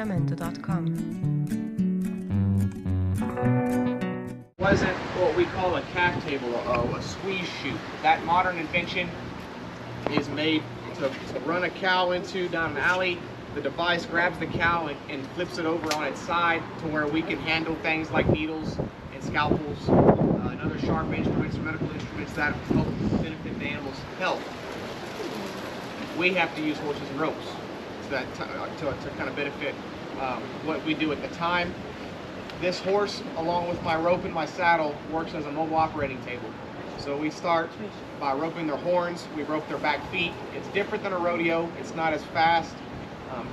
www.sacramento.com. Wasn't what we call a calf table, a squeeze chute. That modern invention is made to run a cow into down an alley. The device grabs the cow and flips it over on its side to where we can handle things like needles and scalpels and other sharp instruments or medical instruments that help benefit the animal's health. We have to use horses and ropes to kind of benefit what we do at the time. This horse, along with my rope and my saddle, works as a mobile operating table. So we start by roping their horns, we rope their back feet. It's different than a rodeo, it's not as fast.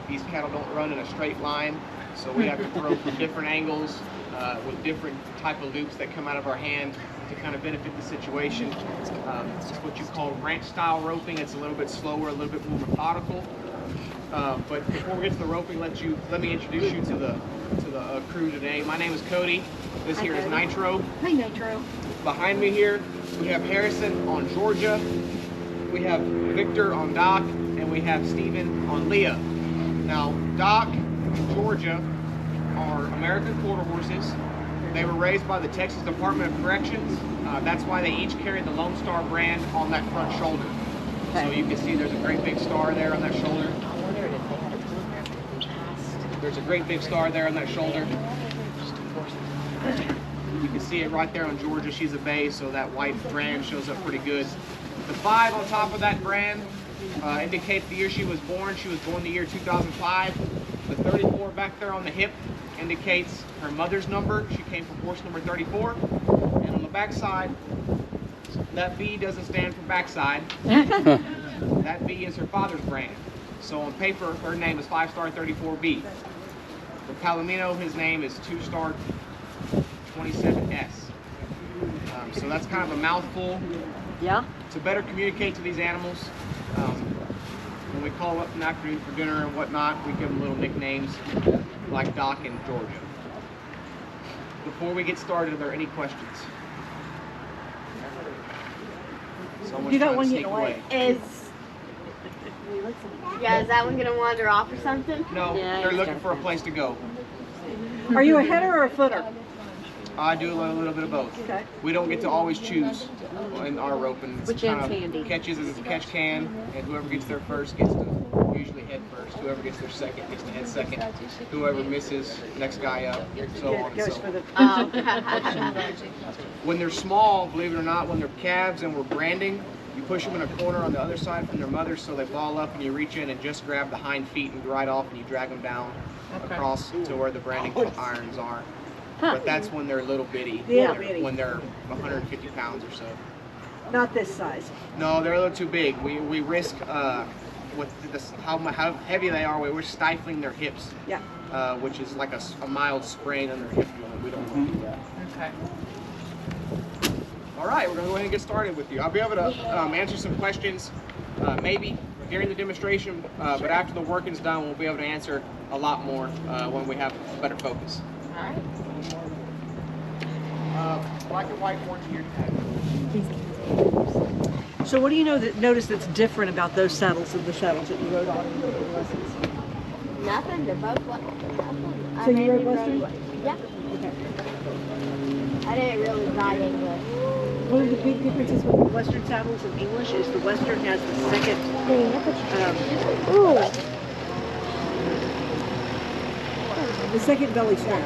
These cattle don't run in a straight line, so we have to throw from different angles with different type of loops that come out of our hand to kind of benefit the situation. It's what you call ranch style roping. It's a little bit slower, a little bit more methodical. But before we get to the roping, let me introduce you to the crew today. My name is Cody. This here is Nitro. Hi, Nitro. Behind me here, we have Harrison on Georgia. We have Victor on Doc, and we have Steven on Leah. Now, Doc and Georgia are American quarter horses. They were raised by the Texas Department of Corrections. That's why they each carry the Lone Star brand on that front shoulder. So you can see there's a great big star there on that shoulder. There's a great big star there on that shoulder. You can see it right there on Georgia. She's a bay, so that white brand shows up pretty good. The 5 on top of that brand indicates the year she was born. She was born the year 2005. The 34 back there on the hip indicates her mother's number. She came from horse number 34. And on the back side, that B doesn't stand for backside. That B is her father's brand. So on paper, her name is 5-star 34B. For Palomino, his name is 2-star 27S. So that's kind of a mouthful. Yeah. To better communicate to these animals, when we call up in the afternoon for dinner and whatnot, we give them little nicknames like Doc and Georgia. Before we get started, are there any questions? Someone's You got trying to one sneak getting away. Yeah, is that one gonna wander off or something? No, they're looking for a place to go. Are you a header or a footer? I do a little bit of both. Okay. We don't get to always choose in our roping. It's Which kind end's of handy? catches as a catch can, and whoever gets there first gets to usually head first. Whoever gets there second gets to head second. Whoever misses, next guy up, so on and Goes so for the. When they're small, believe it or not, when they're calves and we're branding, you push them in a corner on the other side from their mother so they ball up, and you reach in and just grab the hind feet and ride off, and you drag them down across to where the branding irons are. But that's when they're little bitty. Yeah, bitty. When they're 150 pounds or so. Not this size. No, they're a little too big. We risk with this, how heavy they are. We're stifling their hips. Yeah. Which is like a mild sprain on their hip joint. We don't want to do that. Okay. All right, we're going to go ahead and get started with you. I'll be able to answer some questions maybe during the demonstration, but after the working's done, we'll be able to answer a lot more when we have better focus. All right. Black and white horns here. So what do you notice that's different about those saddles and the saddles that you rode on in the lessons? Nothing. They're both like. So you rode Western? Yeah. Okay. I didn't really ride English. One of the big differences with the Western saddles and English is the Western has the second. The second belly strap.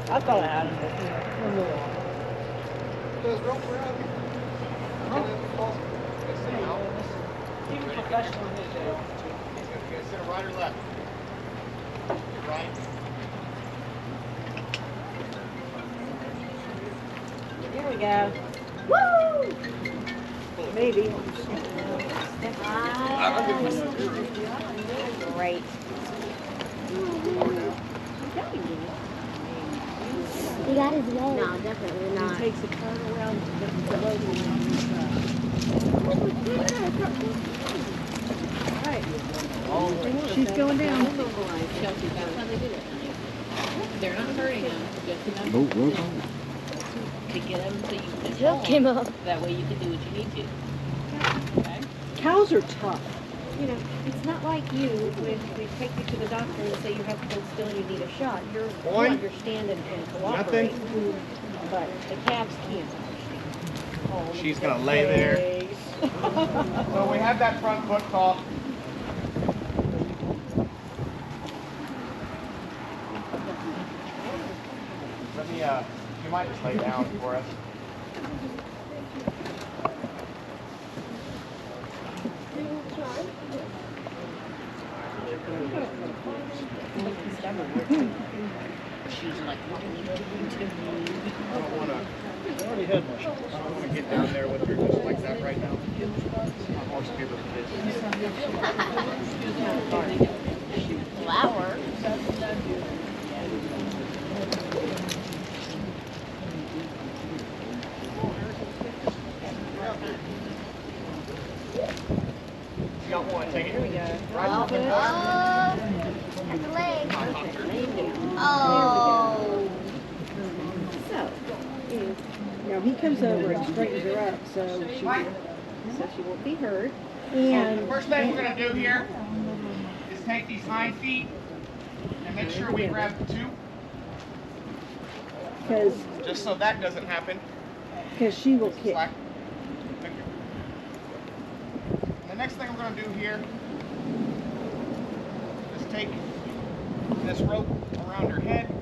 I thought I had it. Even professional in his day. Sit right or left? Right. Here we go. Woo! Maybe. Great. He got his way. No, definitely He not. takes a turn around to the local. All right. She's going down. Chelsea, that's how they do it. They're not hurting them, just enough to get them so you can Jill came up. That way you can do what you need to. Okay? Cows are tough. You know, it's not like you when we take you to the doctor and say you have to hold still and you need a shot. You understand and cooperate. But the calves can't understand. She's gonna lay there. So we have that front foot off. Let me, you might just lay down for us. She's like, what are you doing to me? I don't wanna get down there with her just like that right now. My horse will be able to Flower. You don't want to take it? Right Oh, off the at the leg. Oh. So, now he comes over and straightens her up so she won't be hurt. And The first thing we're going to do here is take these hind feet and make sure we grab the two, just so that doesn't happen. because she will kick. Slack. And the next thing we're going to do here is take this rope around her head. Go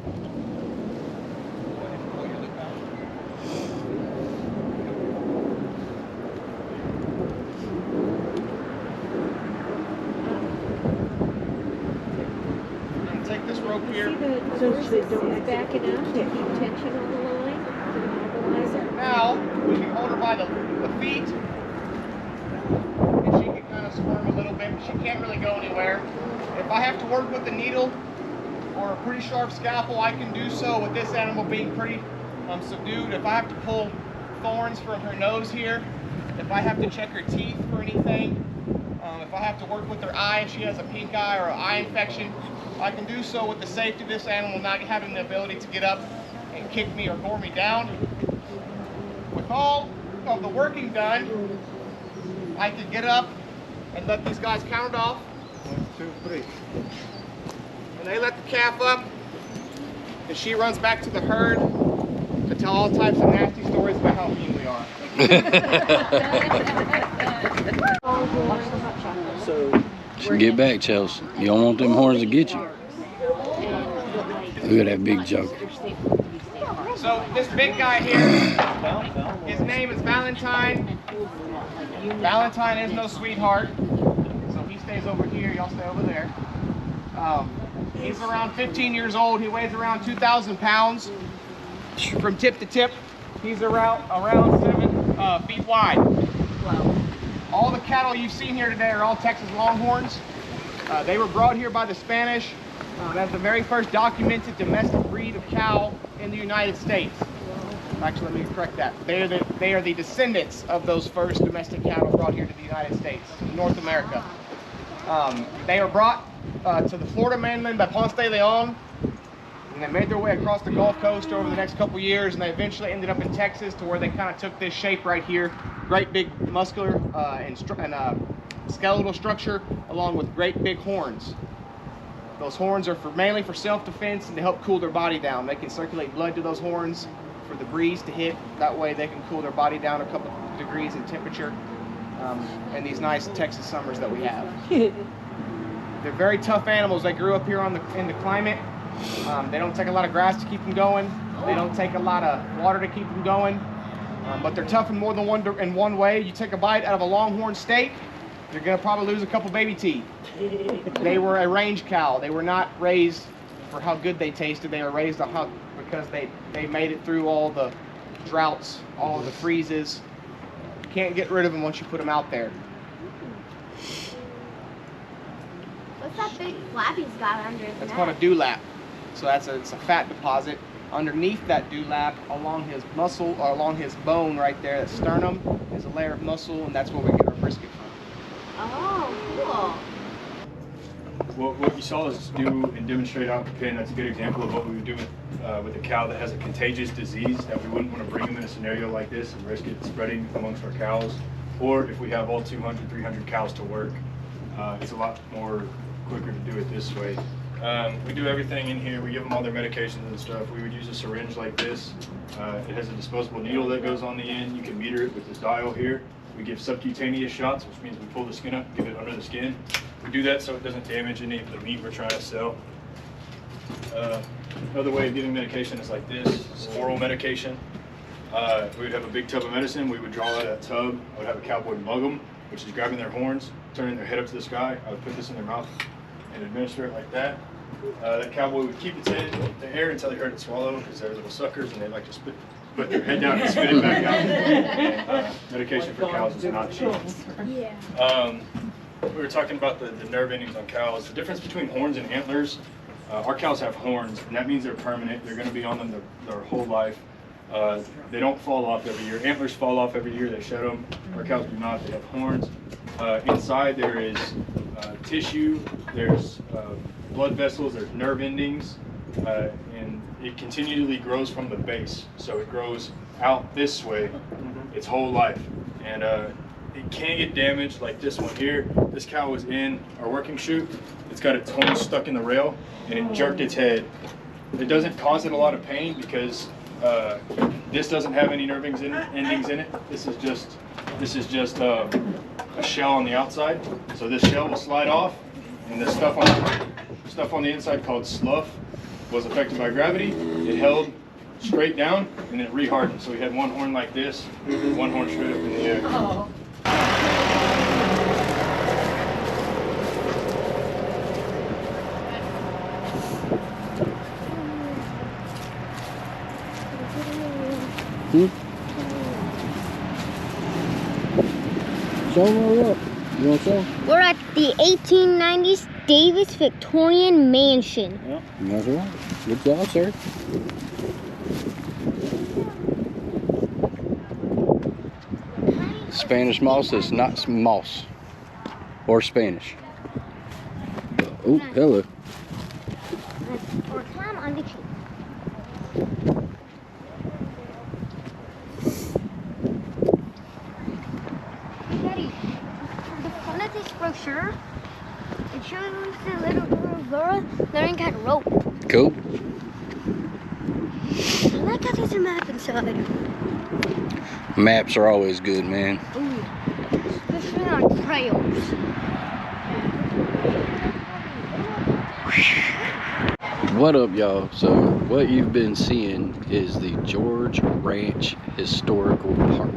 ahead and pull your loop out. I'm going to take this rope here. See the So horse they is don't backing up to keep tension on the line, to mobilize her. Now, we can hold her by the feet, and she can kind of squirm a little bit. She can't really go anywhere. If I have to work with a needle or a pretty sharp scalpel, I can do so with this animal being pretty subdued. If I have to pull thorns from her nose here, if I have to check her teeth for anything, if I have to work with her eye, if she has a pink eye or an eye infection, I can do so with the safety of this animal not having the ability to get up and kick me or gore me down. With all of the working done, I can get up and let these guys count off. 1, 2, 3. And they let the calf up, and she runs back to the herd to tell all types of nasty stories about how mean we are. So get back, Chelsea. You don't want them horns to get you. Look at that big joker. So this big guy here, his name is Valentine. Valentine is no sweetheart, so he stays over here, y'all stay over there. He's around 15 years old. He weighs around 2,000 pounds. From tip to tip, he's around 7 feet wide. All the cattle you've seen here today are all Texas Longhorns. They were brought here by the Spanish as the very first documented domestic breed of cow in the United States. Actually, let me correct that. They are the descendants of those first domestic cattle brought here to the United States, North America. They were brought to the Florida mainland by Ponce de Leon, and they made their way across the Gulf Coast over the next couple years, and they eventually ended up in Texas, to where they kind of took this shape right here. Great big muscular and skeletal structure, along with great big horns. Those horns are mainly for self-defense and to help cool their body down. They can circulate blood to those horns for the breeze to hit. That way they can cool their body down a couple degrees in temperature in these nice Texas summers that we have. They're very tough animals. They grew up here in the climate. They don't take a lot of grass to keep them going. They don't take a lot of water to keep them going. But they're tough in more than one way. You take a bite out of a Longhorn steak, you're gonna probably lose a couple baby teeth. They were a range cow. They were not raised for how good they tasted. They were raised because they made it through all the droughts, all of the freezes. You can't get rid of them once you put them out there. What's that big flap he's got under his That's neck? called a dewlap. So it's a fat deposit. Underneath that dewlap, along his muscle, or along his bone right there, that sternum, is a layer of muscle, and that's where we get our brisket from. Oh, What you saw us do and demonstrate out in the pen, that's a good example of what we would do with a cow that has a contagious disease that we wouldn't want to bring them in a scenario like this and risk it spreading amongst our cows. Or if we have all 200, 300 cows to work, it's a lot more quicker to do it this way. We do everything in here. We give them all their medications and stuff. We would use a syringe like this. It has a disposable needle that goes on the end. You can meter it with this dial here. We give subcutaneous shots, which means we pull the skin up, give it under the skin. We do that so it doesn't damage any of the meat we're trying to sell. Another way of giving medication is like this. It's oral medication. We would have a big tub of medicine. We would draw out of that tub. I would have a cowboy mug them, which is grabbing their horns, turning their head up to the sky. I would put this in their mouth and administer it like that. That cowboy would keep its head in the air until he heard it swallow, because they're little suckers and they like to put their head down and spit it back out. And, medication for cows is not cheap. Yeah. We were talking about the nerve endings on cows. The difference between horns and antlers, our cows have horns, and that means they're permanent. They're going to be on them their whole life. They don't fall off every year. Antlers fall off every year. They shed them. Our cows do not. They have horns. Inside there is tissue. There's blood vessels. There's nerve endings. And it continually grows from the base. So it grows out this way its whole life. And it can get damaged like this one here. This cow was in our working chute. It's got its horn stuck in the rail and it jerked its head. It doesn't cause it a lot of pain because this doesn't have any nerve endings in it. This is just a shell on the outside. So this shell will slide off, and the stuff on the inside called slough was affected by gravity. It held straight down and then it rehardened. So we had one horn like this, one horn straight up in the air. Oh. Show her up. You want to show? We're at the 1890s Davis Victorian Mansion. Yeah, that's right. Good job, sir. Spanish moss is not moss or Spanish. Oh, hello. Or climb on the tree. Daddy, the front of this brochure, it shows the little girl Laura learning how to rope. Cool. I like how there's a map inside. Maps are always good, man. Ooh, especially on trails. What up, y'all? So what you've been seeing is the George Ranch Historical Park.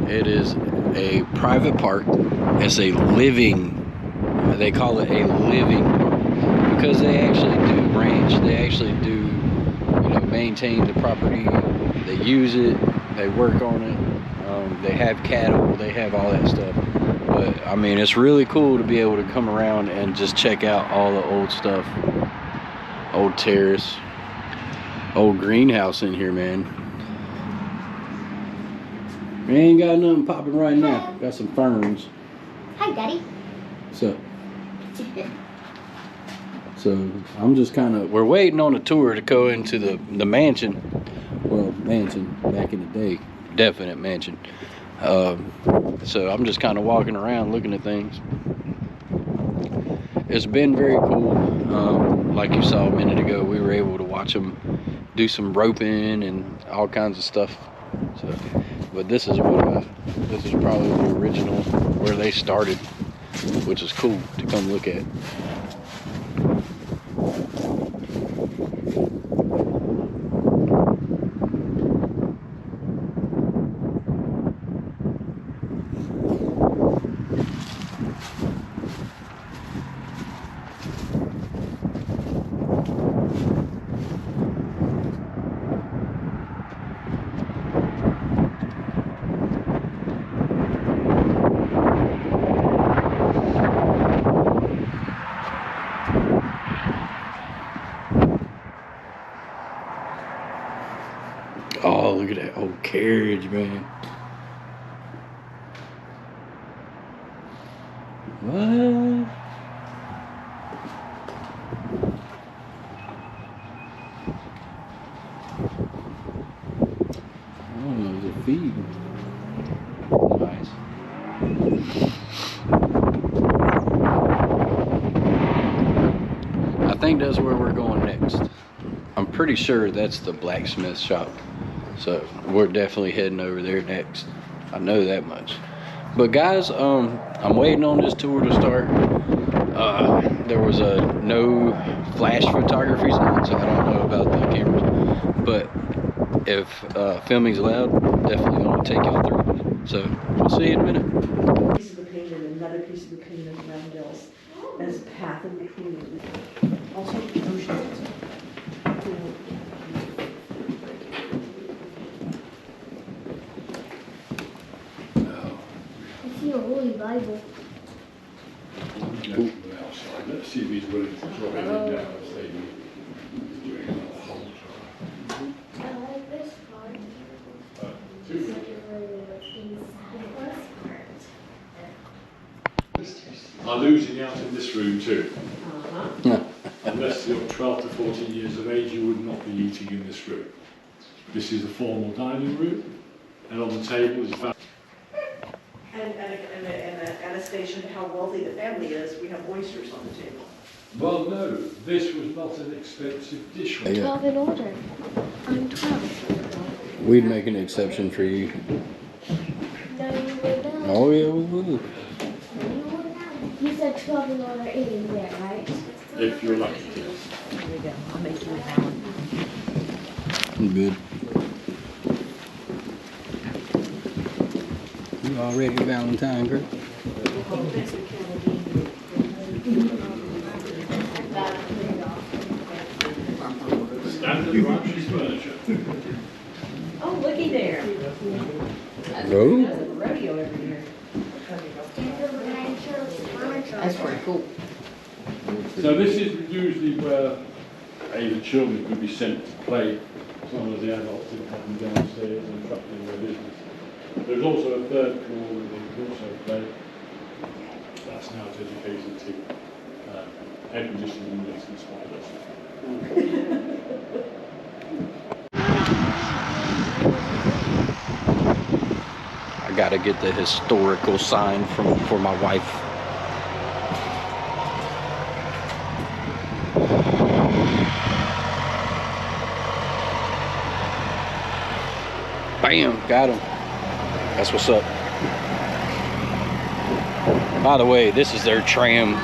It is a private park. It's a living, they call it a living park because they actually do ranch. They actually do, maintain the property. They use it. They work on it. They have cattle. They have all that stuff. But I mean, it's really cool to be able to come around and just check out all the old stuff. Old terrace, old greenhouse in here, man. We ain't got nothing popping right now. Got some ferns. Hi, Daddy. So I'm just we're waiting on a tour to go into the mansion. Well, mansion back in the day, definite mansion. So I'm just kind of walking around looking at things. It's been very cool. Like you saw a minute ago, we were able to watch them do some roping and all kinds of stuff. So, but this is probably the original where they started, which is cool to come look at. carriage, man. What? Oh, those are feet. Nice. I think that's where we're going next. I'm pretty sure that's the blacksmith shop. So we're definitely heading over there next. I know that much. But guys, I'm waiting on this tour to start. There was a no flash photography zone, so I don't know about the cameras. But if filming's allowed, definitely gonna take y'all through it. So we'll see you in a minute. Piece of the painted, another piece of the painted around Gills as path in between. Also, oceans. I see a Holy Bible. Let's see if he's willing to drop it in now. I like this part. Are losing out in this room too. Uh-huh. Unless you're 12 to 14 years of age, you would not be eating in this room. This is a formal dining room, and on the table is about. And attestation to how wealthy the family is, we have oysters on the table. Well, no, this was not an expensive dish. 12 in order. I'm 12. We'd make an exception for you. No, you would not. Oh yeah, we would. You would not. You said 12 in order 8 in there, right? If you're lucky. Here we go. I'll make you a salad. I'm good. You already Valentine, girl? Standard Ranch's furniture. Oh, looky there. Oh. That's a rodeo every year. That's pretty cool. So this is usually where the children could be sent to play. Some of the adults didn't have them downstairs and interrupting their business. There's also a third floor where they can also play. That's now dedicated to air conditioning units and spiders. I gotta get the historical sign for my wife. Bam, got him. That's what's up. By the way, this is their tram.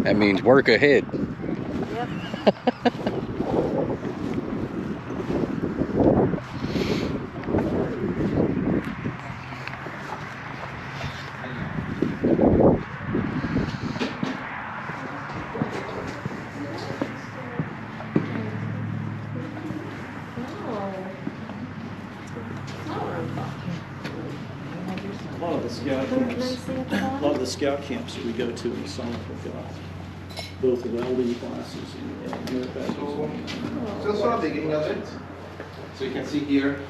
That means work ahead. Yep. A lot of the scout camps we go to in the summer have got both welding classes and merit badges. So sort of beginning of it. So you can see here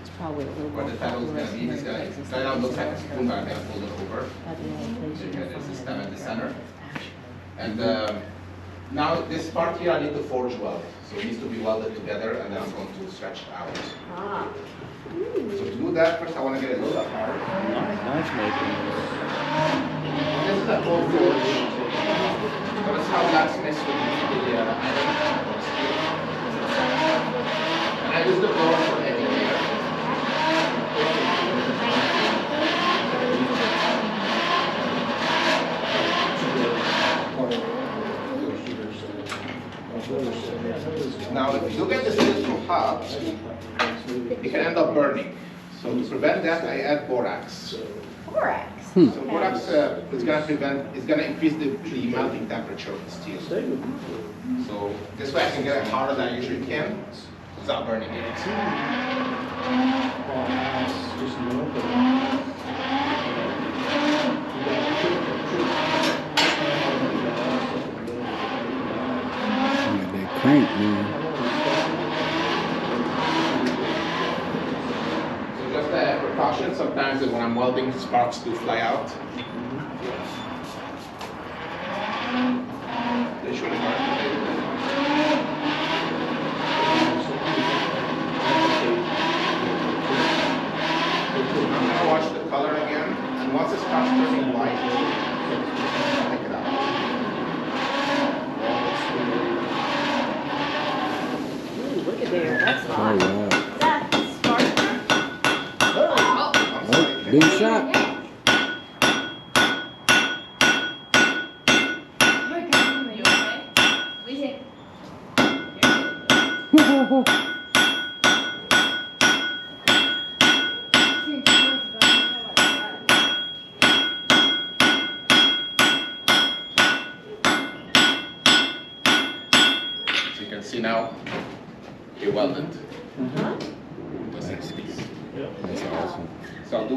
It's probably a little where more the pedal is going to be. This guy right now looks like a spoon bar. I'm going to fold it over. So you get this stem at the center. And now this part here I need to forge weld. So it needs to be welded together and then I'm going to stretch it out. Ah. So to do that, first I want to get it a little apart. Knife making. This is a full forge. Notice how blacksmiths would use the iron or steel. And I use the blower for heavy layer. end up burning. So to prevent that, I add borax. Borax. So borax is going to increase the melting temperature of the steel. So this way I can get it hotter than I usually can without burning it. They crank, man. So just a precaution, sometimes when I'm welding, sparks do fly out. They should have I'm going to watch the color again, and once it starts turning white, take it out. Ooh, look at there, that's Oh, hot. wow. Oh, big shot. You okay? We take. So you can see now, it welded. That's awesome. So I'll do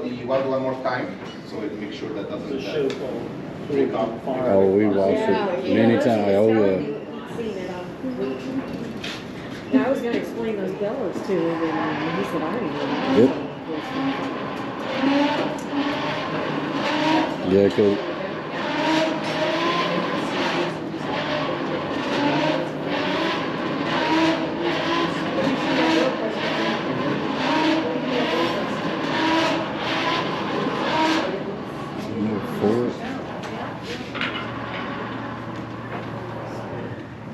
the weld one more time, so it make sure that doesn't break up. Oh, we watched it many times. Oh, yeah. Now, I was gonna explain those bellows to him, and he said, I don't even know. Yep. Yeah, cool.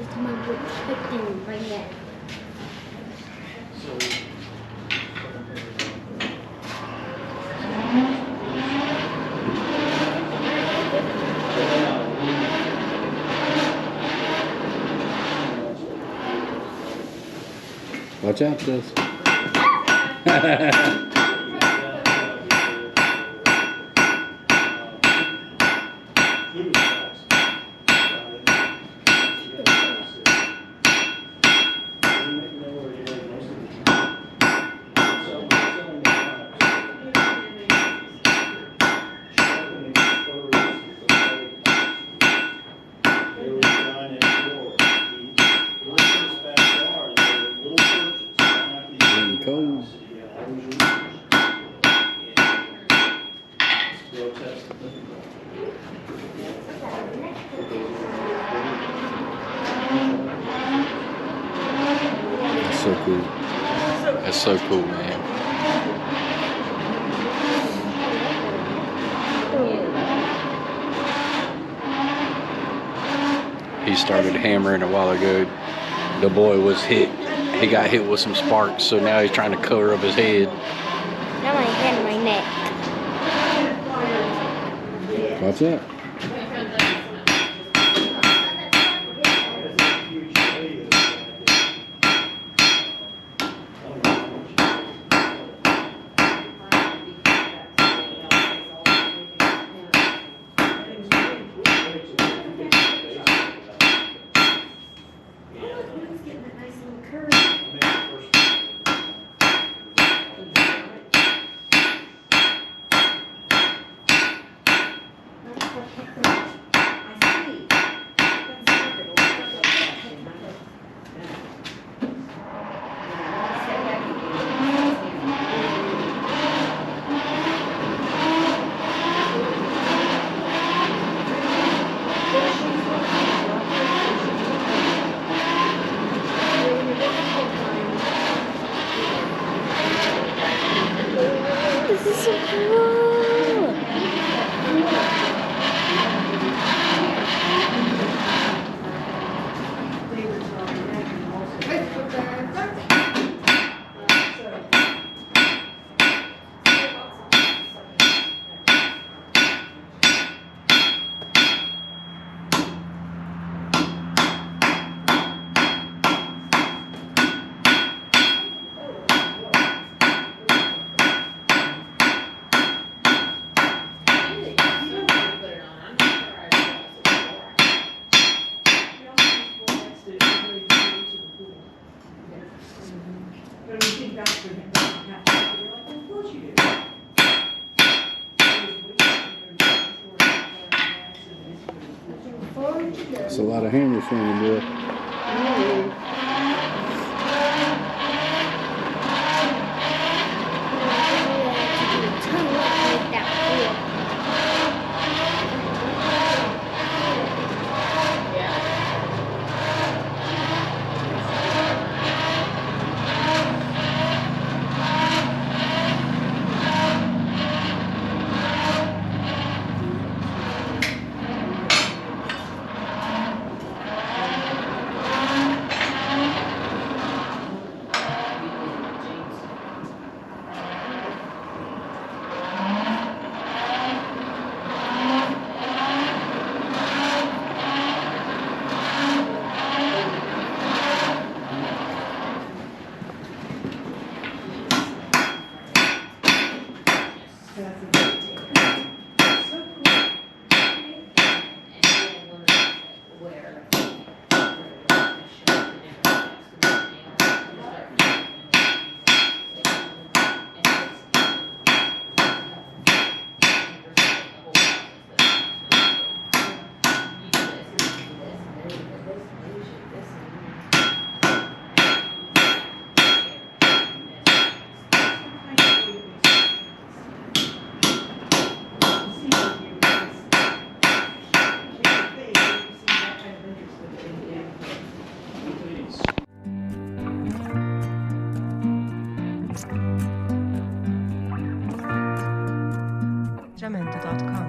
It's my wood chicken right there. Watch out, Jess. Cold. That's so cool. That's so cool, man. He started hammering a while ago. The boy was hit. He got hit with some sparks, so now he's trying to cover up his head. Now my head and my neck. Watch out. This is so cool. That's a lot of hammer swinging, boy. Jamendo.com